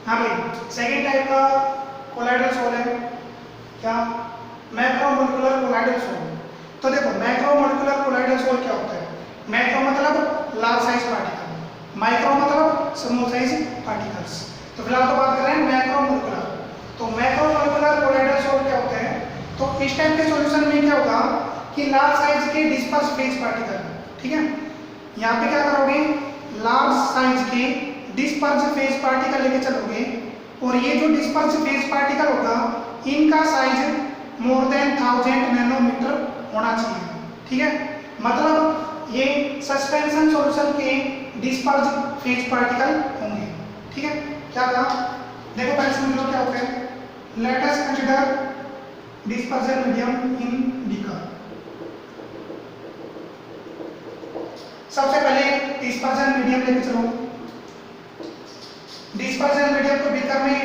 हाँ भाई, second type का कोलाइडल सोल है क्या? Macromolecular colloidal sol. तो देखो मैक्रोमोलिकुलर कोलाइडल सोल क्या होता है? मैक्रो मतलब लार्ज साइज पार्टिकल, माइक्रो मतलब स्मॉल साइज पार्टिकल्स। तो फिलहाल तो बात कर रहे हैं मैक्रोमोलिकुलर। तो मैक्रोमोलिकुलर कोलाइडल सोल क्या होता है? तो इस टाइप के सॉल्यूशन में क्या होगा कि लार्ज साइज के डिस्पर्स फेज पार्टिकल, ठीक है, यहाँ पे क्या करोगे, लार्ज साइज के डिस्पर्स फेज पार्टिकल लेके चलोगे और ये जो डिस्पर्स फेज पार्टिकल होगा इनका साइज मोर देन 1000 नैनोमीटर होना चाहिए, ठीक है। मतलब ये सस्पेंशन सॉल्यूशन के डिस्पर्स फेज पार्टिकल होंगे, ठीक है। क्या कहा? देखो पहले समझ लो क्या होता है। Let us consider dispersion medium in beaker. सबसे पहले डिस्पर्जन मीडियम लेके चलो। डिस्पर्जन मीडियम को बीकर में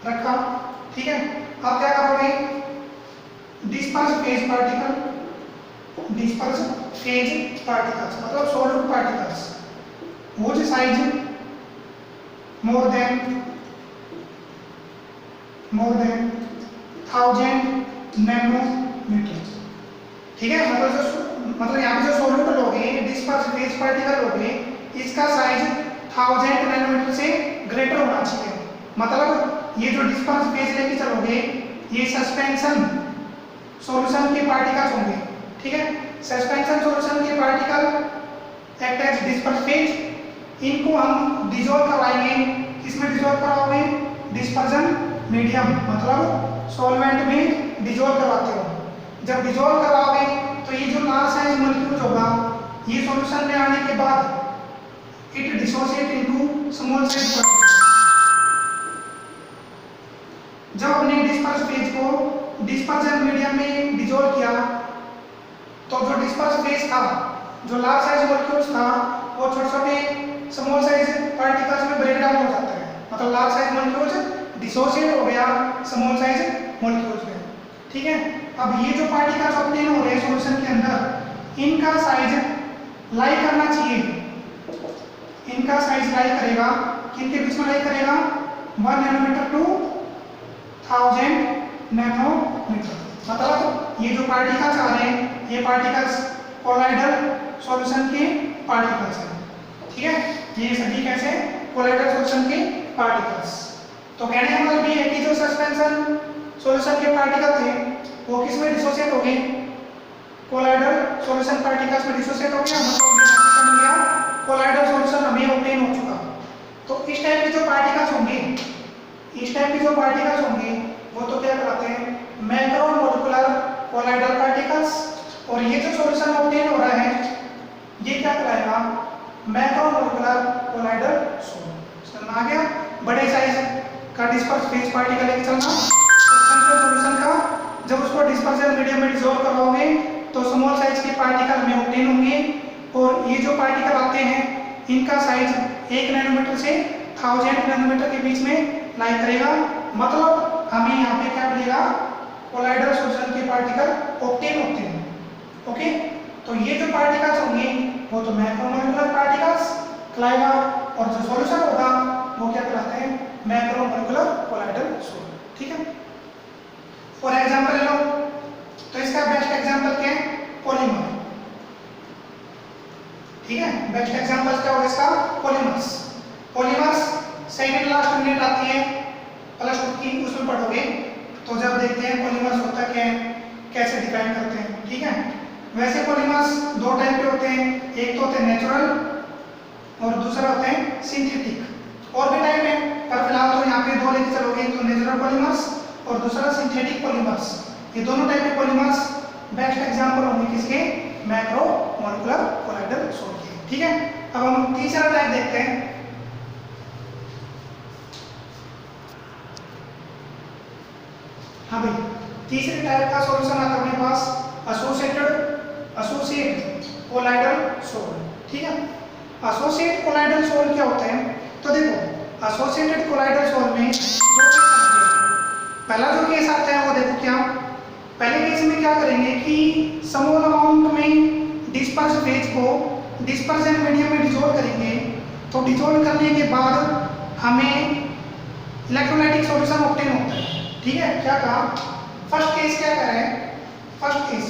रखा, ठीक है। अब क्या करोगे, disperse phase particle, disperse phase particles मतलब solid particles which size more than 1000 nanometer, ठीक है। मतलब यहाँ पे जो सॉल्यूट लोगे, डिस्पर्स फेज पार्टिकल लोगे, इसका साइज 1000 नैनोमीटर से ग्रेटर होना चाहिए। मतलब ये जो डिस्पर्स फेज लेके चलोगे ये सस्पेंशन सॉल्यूशन के पार्टिकल्स होंगे, ठीक है। सस्पेंशन सॉल्यूशन के particle act as disperse phase, इनको हम डिसॉल्व करवाएंगे। किसमें डिसॉल्व कराओगे? डिस्पर्जन मीडियम मतलब सॉल्वेंट में डिसॉल्व करवाते हो। जब डिसॉल्व कराओगे तो ये जो लार्ज साइज मॉलिक्यूल होगा ये सॉल्यूशन में आने के बाद it dissociate into small size particles. जब हमने डिस्पर्स फेज को डिस्पर्जन मीडियम में डिसॉल्व किया तो जो डिस्पर्स फेज था, जो लार्ज साइज मॉलिक्यूल्स था, वो छोटे छोटे स्मॉल साइज पार्टिकल्स में ब्रेक डाउन हो जाता है। मतलब लार्ज साइज मॉलिक्यूल्स डिसोसिएट हो गया स्मॉल साइज मॉलिक्यूल्स में, ठीक है। अब ये जो पार्टिकल्स ऑब्टेन हो रहे हैं सॉल्यूशन के अंदर, इनका साइज लाई करना चाहिए। इनका साइज लाई करेगा, किनके बीच में लाई करेगा? 1 नैनोमीटर टू 1000 नैनोमीटर। मतलब ये जो पार्टिकल्स आ रहे हैं ये पार्टिकल्स कोलाइडल सॉल्यूशन के पार्टिकल्स हैं, ठीक है। ये सभी कैसे? कोलाइडल सॉल्यूशन के पार्टिकल्स। तो कहने का मतलब ये है कि जो सस्पेंशन सॉल्यूशन के पार्टिकल थे वो किस में डिसोसिएट हो गए? कोलाइडल सॉल्यूशन पार्टिकल्स में डिसोसिएट हो गया। मतलब कोलाइडल सॉल्यूशन हमें ऑब्टेन हो चुका। तो इस टाइप के जो पार्टिकल्स होंगे, इस टाइप के जो पार्टिकल्स होंगे वो तो क्या कहलाते हैं? Macromolecular colloidal particles. और ये जो सॉल्यूशन ऑब्टेन हो रहा है ये क्या कहलाएगा? Macromolecular colloidal solution. समझ आ गया? बड़े साइज का डिस्पर्स फेज पार्टिकल लेके चलना सस्पेंशन सॉल्यूशन का, जब उसको डिस्पर्जन मीडियम में डिसॉल्व करवाओगे तो स्मॉल साइज के पार्टिकल में ऑब्टेन होंगे। और ये जो पार्टिकल आते हैं इनका साइज 1 नैनोमीटर से 1000 नैनोमीटर के बीच में लाई करेगा। मतलब हमें यहाँ पे क्या मिलेगा? कोलाइडल सॉल्यूशन के पार्टिकल ऑब्टेन होते हैं, ओके। तो ये जो पार्टिकल्स होंगे वो तो मैक्रोमोलिकुलर पार्टिकल्स कहलाएगा और जो सॉल्यूशन होगा वो क्या कहलाते हैं? मैक्रोमोलिकुलर कोलाइडल सोल्यूशन, ठीक है। फॉर एग्जांपल ले लो, तो इसका बेस्ट एग्जांपल क्या है? पॉलीमर, ठीक है। बेस्ट एग्जांपल क्या होगा इसका? Polymers. Polymers second last unit आती है प्लस 2 की, उसमें पढ़ोगे। तो जब देखते हैं पॉलीमर्स होता क्या है, कैसे डिफाइन करते हैं, ठीक है। वैसे पॉलीमर्स दो टाइप के होते हैं, एक तो होते हैं नेचुरल और दूसरा होते हैं सिंथेटिक। और भी टाइप है पर फिलहाल तो यहाँ पे दो लेके चलोगे, तो नेचुरल पॉलीमर्स और दूसरा सिंथेटिक पॉलीमर्स। ये दोनों टाइप के पॉलीमर्स बेस्ट एग्जांपल होंगे किसके? मैक्रोमोलिकुलर कोलाइडल सोल्यूशन के, ठीक है। अब हम तीसरा टाइप देखते हैं। हाँ भाई, तीसरे टाइप का सॉल्यूशन आता है अपने पास एसोसिएटेड कोलाइडल सोल, ठीक है। एसोसिएटेड कोलाइडल सोल क्या होता है? तो देखो एसोसिएटेड कोलाइडल सोल में दो केस आते हैं। पहला जो केस आता है वो देखो क्या, पहले केस में क्या करेंगे कि स्मॉल अमाउंट में डिस्पर्स फेज को डिस्पर्जन मीडियम में डिसॉल्व करेंगे। तो डिसॉल्व करने के बाद हमें इलेक्ट्रोलाइटिक सॉल्यूशन ऑब्टेन होता है। ठीक है, क्या कहा? फर्स्ट केस क्या कह रहे हैं? फर्स्ट केस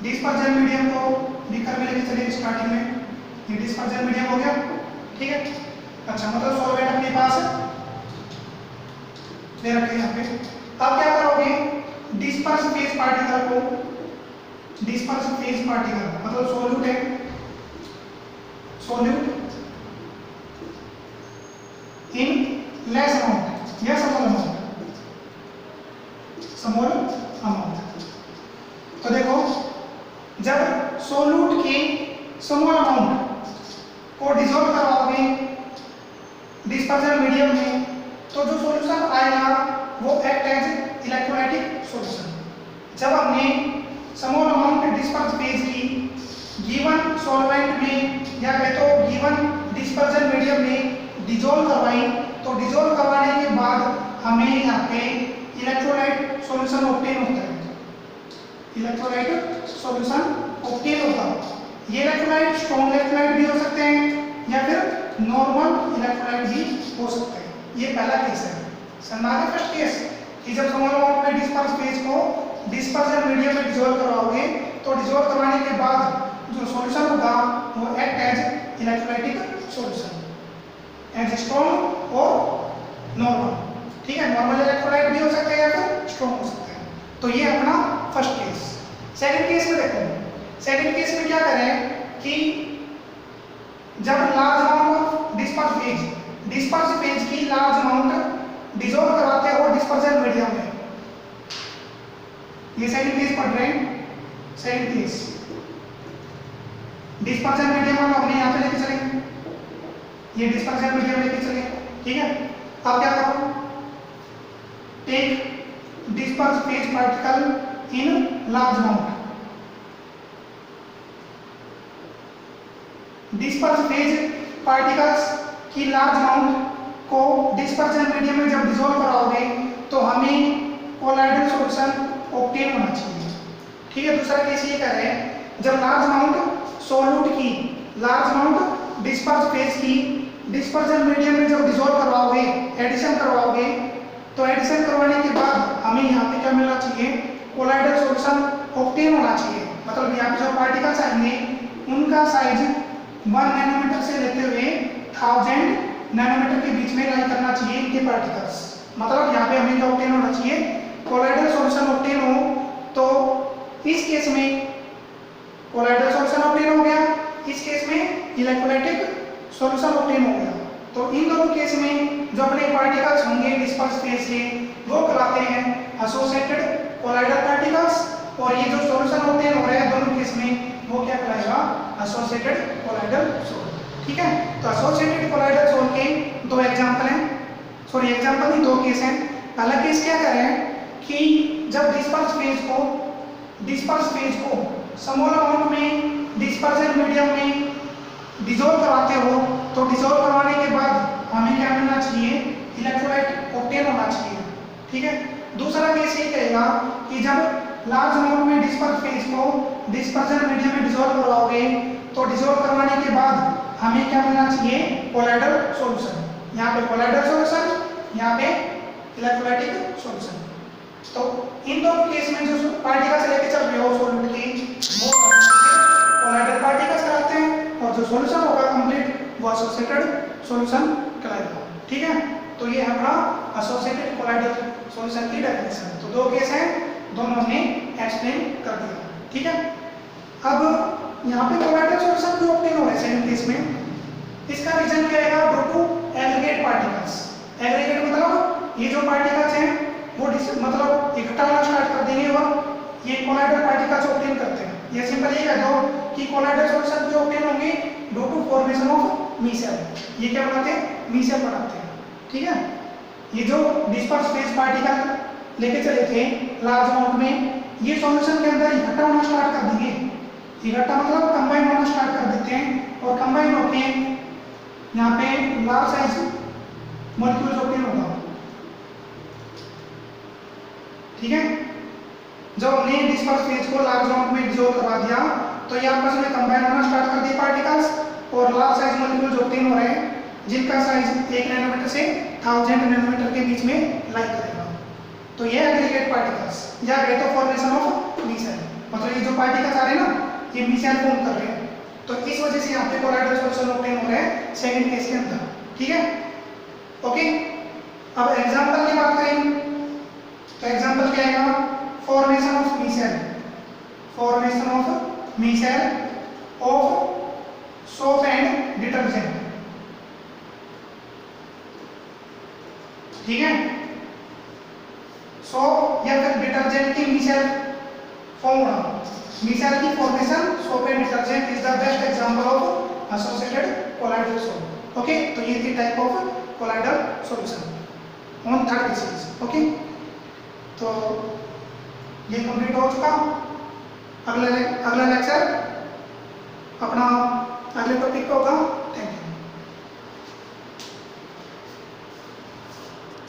डिस्पर्जन मीडियम को बीकर में लेके चले स्टार्टिंग में, ये डिस्पर्जन मीडियम हो गया। ठीक है, अच्छा मतलब सॉल्वेंट अपने पास ले रखे यहाँ पे। अब क्या करोगे? डिस्पर्स फेज पार्टिकल को, डिस्पर्स फेज पार्टिकल मतलब सॉल्यूट है, सॉल्यूट इन लेस अमाउंट या स्मॉल अमाउंट, स्मॉल अमाउंट। तो देखो जब सॉल्यूट के स्मॉल अमाउंट को डिसॉल्व करवाओगे डिस्पर्जन मीडियम में, तो जो सॉल्यूशन आएगा वो एक्ट एज इलेक्ट्रोलाइटिक सॉल्यूशन। जब हमने स्मॉल अमाउंट डिस्पर्स फेज की गिवन सॉल्वेंट में या कहे तो गिवन डिस्पर्जन मीडियम में डिसॉल्व करवाई, तो डिसॉल्व करवाने के बाद हमें यहाँ पे इलेक्ट्रोलाइट सॉल्यूशन ऑब्टेन होता है, इलेक्ट्रोलाइट सॉल्यूशन ऑब्टेन होता है। ये इलेक्ट्रोलाइट स्ट्रॉन्ग इलेक्ट्रोलाइट भी हो सकते हैं या फिर नॉर्मल इलेक्ट्रोलाइट भी हो सकते हैं। ये पहला केस है। समझा फर्स्ट केस कि जब स्मॉल अमाउंट में डिस्पर्स फेज को डिस्पर्जन मीडियम में डिसॉल्व करवाओगे, तो डिसॉल्व करवाने के बाद जो सॉल्यूशन होगा वो act as electrolytic solution, as strong और नॉर्मल। ठीक है, नॉर्मल इलेक्ट्रोलाइट भी हो सकते हैं या फिर स्ट्रॉन्ग हो सकते हैं। तो ये अपना फर्स्ट केस। सेकंड केस में देखो, सेकंड केस में क्या करें कि जब large amount of disperse phase की लार्ज अमाउंट डिसॉल्व करवाते हो डिस्पर्जन मीडियम में, ये सेकंड केस पढ़ रहे हैं। सेकंड केस डिस्पर्जन मीडियम हम अपने यहाँ पे लेके चलेंगे, ये डिस्पर्जन मीडियम लेके चलेंगे। ठीक है, अब क्या करो? Take disperse phase particle in large amount, disperse phase particles की लार्ज अमाउंट को डिस्पर्जन मीडियम में जब डिसॉल्व कराओगे तो हमें कोलाइडल सॉल्यूशन ऑब्टेन होना चाहिए। ठीक है, दूसरा केस ये कह रहे हैं जब लार्ज अमाउंट सॉल्यूट की लार्ज अमाउंट डिस्पर्स फेज की डिस्पर्जन मीडियम में जब डिसॉल्व करवाओगे, एडिशन करवाओगे, तो एडिशन करवाने के बाद हमें यहाँ पे क्या मिलना चाहिए? कोलाइडल सॉल्यूशन ऑब्टेन होना चाहिए। मतलब यहाँ पे जो पार्टिकल्स आएंगे उनका साइज 1 नैनोमीटर से लेते हुए 1000 नैनोमीटर के बीच में लाई करना चाहिए इनके पार्टिकल्स। मतलब यहाँ पे हमें क्या ऑब्टेन होना चाहिए? कोलाइडल सॉल्यूशन ऑब्टेन हो। तो इस केस में कोलाइडल सॉल्यूशन ऑब्टेन हो गया, इस केस में इलेक्ट्रोलाइटिक सॉल्यूशन ऑब्टेन हो गया। तो इन दोनों केस में जो अपने पार्टिकल्स होंगे डिस्पर्स फेज के वो कहलाते हैं एसोसिएटेड कोलाइडल पार्टिकल्स, और ये जो सॉल्यूशन ऑब्टेन हो रहा है दोनों केस में वो क्या कहलाएगा? Associated colloidal sol. ठीक है, तो एसोसिएटेड कोलाइडल सोल के दो एग्जांपल हैं, सॉरी एग्जांपल नहीं, दो केस हैं। पहला केस क्या कर रहे हैं कि जब डिस्पर्स फेज को स्मॉल अमाउंट में डिस्पर्जन मीडियम में डिसॉल्व करवाते हो, तो डिसॉल्व करवाने के बाद हमें क्या मिलना चाहिए? इलेक्ट्रोलाइट ऑब्टेन होना चाहिए। ठीक है, दूसरा केस ये कहेगा कि जब लार्ज अमाउंट में डिस्पर्स फेज को डिस्पर्जन मीडियम में डिसॉल्व करवाओगे, तो डिसॉल्व करवाने के बाद हमें क्या मिलना चाहिए? Colloidal solution. यहाँ पे कोलाइडल सॉल्यूशन, यहाँ पे इलेक्ट्रोलाइटिक सॉल्यूशन। तो इन दोनों केस में जो पार्टिकल्स लेके चल रहे हो सॉल्यूट की वो कोलाइडल पार्टिकल्स कहलाते हैं, और जो सॉल्यूशन होगा कंप्लीट वो एसोसिएटेड सॉल्यूशन कहलाएगा। ठीक है, तो ये हमारा एसोसिएटेड कोलाइडल सॉल्यूशन की डेफिनेशन। तो दो केस हैं, दोनों हमने एक्सप्लेन कर दिया। ठीक है, अब यहाँ पे कोलाइडल सॉल्यूशन भी ऑब्टेन हो रहा है सेकंड केस में। इसका रीजन क्या है? Due to aggregate particles. Aggregate मतलब ये जो पार्टिकल्स हैं वो मतलब इकट्ठा होना स्टार्ट कर देंगे और ये कोलाइडल पार्टिकल्स ऑब्टेन करते हैं। ये सिंपल ये कह दो कि कोलाइडल सॉल्यूशन भी ऑब्टेन होंगे ड्यू टू फॉर्मेशन ऑफ मीसेल। ये क्या बनाते हैं? मीसेल बनाते हैं। ठीक है, ये जो डिस्पर्स फेज पार्टिकल लेके चले थे लार्ज अमाउंट में, ये सॉल्यूशन के अंदर इकट्ठा होना स्टार्ट कर देंगे। इकट्ठा मतलब कंबाइन होना स्टार्ट कर देते हैं, और कंबाइन होके यहाँ पे लार्ज साइज मॉलिक्यूल्स ऑब्टेन होगा। ठीक है, जब हमने डिस्पर्स फेज को लार्ज अमाउंट में डिसॉल्व करवा दिया, तो ये आपस में कंबाइन होना स्टार्ट कर दिए पार्टिकल्स, और लार्ज साइज मॉलिक्यूल जो ऑब्टेन हो रहे हैं जिनका साइज 1 नैनोमीटर से 1000 नैनोमीटर के बीच में लाई करेगा। तो ये एग्रीगेट पार्टिकल्स या रेट ऑफ फॉर्मेशन ऑफ मीसेल, मतलब ये जो पार्टिकल्स आ रहे हैं ना ये मीसेल फॉर्म कर रहे हैं, तो इस वजह से यहाँ पे कोलाइडल सॉल्यूशन ऑब्टेन हो रहे हैं सेकंड केस के अंदर। ठीक है, ओके। अब एग्जांपल की बात करें तो एग्जांपल क्या आएगा, formation of micelle, formation of micelle of soap and detergent. ठीक है, सोप या फिर डिटर्जेंट की मीसेल फॉर्म होना, मीसेल की formation soap and detergent is the best example of associated colloidal solution. Okay, तो ये थी type of colloidal solution on third basis. Okay, तो ये कंप्लीट हो चुका। अगला लेक्चर अपना अगले टॉपिक पे होगा।